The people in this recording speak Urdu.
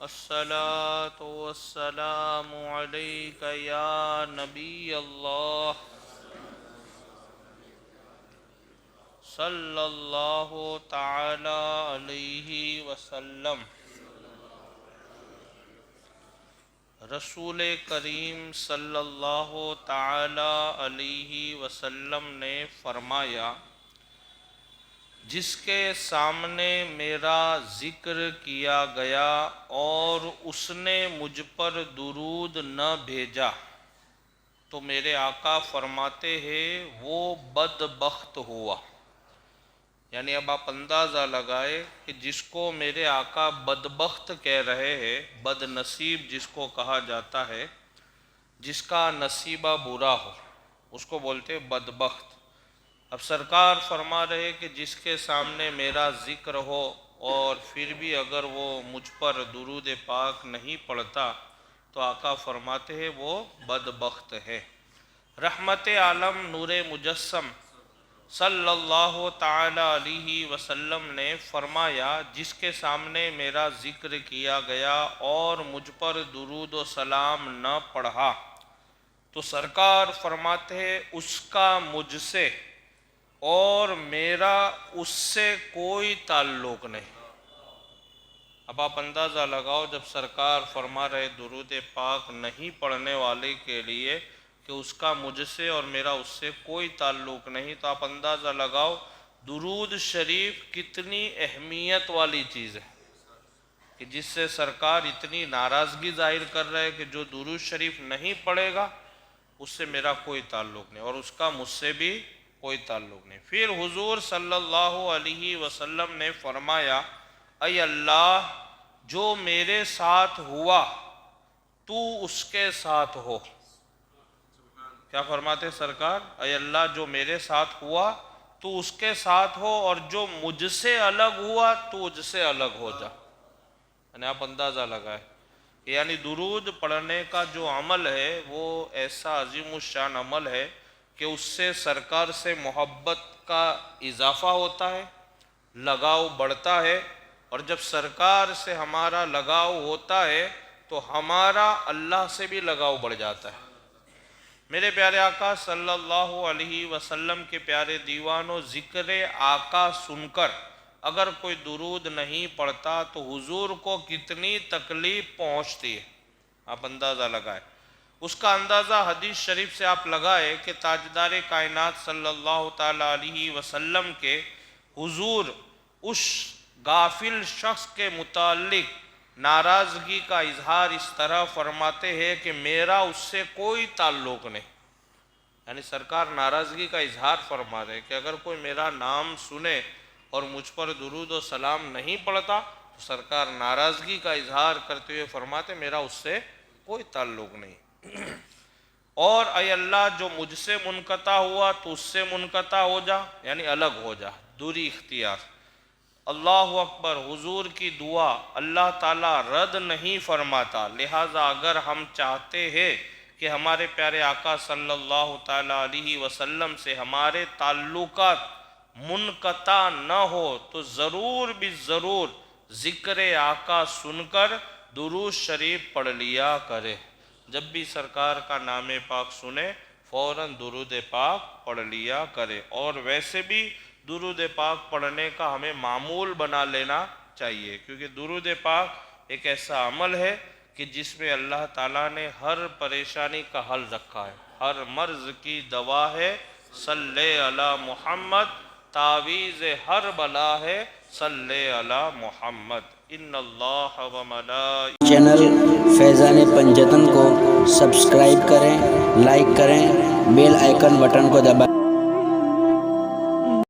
الصلاة والسلام عليك يا نبي الله صلى الله تعالى عليه وسلم۔ رسول کریم صلی اللہ تعالی علیہ وسلم نے فرمایا، جس کے سامنے میرا ذکر کیا گیا اور اس نے مجھ پر درود نہ بھیجا تو میرے آقا فرماتے ہیں وہ بدبخت ہوا۔ یعنی اب آپ اندازہ لگائے کہ جس کو میرے آقا بدبخت کہہ رہے ہیں، بد نصیب جس کو کہا جاتا ہے، جس کا نصیبہ برا ہو اس کو بولتے ہیں بدبخت۔ اب سرکار فرما رہے کہ جس کے سامنے میرا ذکر ہو اور پھر بھی اگر وہ مجھ پر درود پاک نہیں پڑھتا تو آقا فرماتے ہیں وہ بدبخت ہے۔ رحمت عالم نور مجسم صلی اللہ تعالی علیہ وسلم نے فرمایا، جس کے سامنے میرا ذکر کیا گیا اور مجھ پر درود و سلام نہ پڑھا تو سرکار فرماتے ہیں اس کا مجھ سے اور میرا اس سے کوئی تعلق نہیں۔ اب آپ اندازہ لگاؤ، جب سرکار فرما رہے درود پاک نہیں پڑھنے والے کے لیے کہ اس کا مجھ سے اور میرا اس سے کوئی تعلق نہیں، تو آپ اندازہ لگاؤ درود شریف کتنی اہمیت والی چیز ہے کہ جس سے سرکار اتنی ناراضگی ظاہر کر رہے کہ جو درود شریف نہیں پڑھے گا اس سے میرا کوئی تعلق نہیں اور اس کا مجھ سے بھی کوئی تعلق نہیں۔ پھر حضور صلی اللہ علیہ وسلم نے فرمایا، اے اللہ جو میرے ساتھ ہوا تو اس کے ساتھ ہو۔ کیا فرماتے سرکار؟ اے اللہ جو میرے ساتھ ہوا تو اس کے ساتھ ہو اور جو مجھ سے الگ ہوا تو مجھ سے الگ ہو جا۔ یعنی آپ اندازہ لگائے، یعنی درود پڑھنے کا جو عمل ہے وہ ایسا عظیم الشان عمل ہے کہ اس سے سرکار سے محبت کا اضافہ ہوتا ہے، لگاؤ بڑھتا ہے، اور جب سرکار سے ہمارا لگاؤ ہوتا ہے تو ہمارا اللہ سے بھی لگاؤ بڑھ جاتا ہے۔ میرے پیارے آقا صلی اللہ علیہ وسلم کے پیارے دیوانوں، ذکر آقا سن کر اگر کوئی درود نہیں پڑھتا تو حضور کو کتنی تکلیف پہنچتی ہے، آپ اندازہ لگائیں۔ اس کا اندازہ حدیث شریف سے آپ لگائے کہ تاجدار کائنات صلی اللہ تعالی علیہ وسلم کے حضور اس غافل شخص کے متعلق ناراضگی کا اظہار اس طرح فرماتے ہیں کہ میرا اس سے کوئی تعلق نہیں۔ یعنی سرکار ناراضگی کا اظہار فرما رہے کہ اگر کوئی میرا نام سنے اور مجھ پر درود و سلام نہیں پڑھتا تو سرکار ناراضگی کا اظہار کرتے ہوئے فرماتے میرا اس سے کوئی تعلق نہیں۔ اور اے اللہ جو مجھ سے منقطع ہوا تو اس سے منقطع ہو جا، یعنی الگ ہو جا، دوری اختیار۔ اللہ اکبر، حضور کی دعا اللہ تعالیٰ رد نہیں فرماتا، لہٰذا اگر ہم چاہتے ہیں کہ ہمارے پیارے آقا صلی اللہ تعالیٰ علیہ وسلم سے ہمارے تعلقات منقطع نہ ہو تو ضرور بھی ضرور ذکر آقا سن کر درود شریف پڑھ لیا کرے۔ جب بھی سرکار کا نام پاک سنے فوراً درود پاک پڑھ لیا کرے، اور ویسے بھی درود پاک پڑھنے کا ہمیں معمول بنا لینا چاہیے، کیونکہ درود پاک ایک ایسا عمل ہے کہ جس میں اللہ تعالیٰ نے ہر پریشانی کا حل رکھا ہے، ہر مرض کی دوا ہے، صلی علی محمد، تعویذ ہر بلا ہے، صلی علی محمد۔ ان اللہ و ملائکہ چینل فیضان پنجتن کو سبسکرائب کریں، لائک کریں، بیل آئیکن بٹن کو دبائیں۔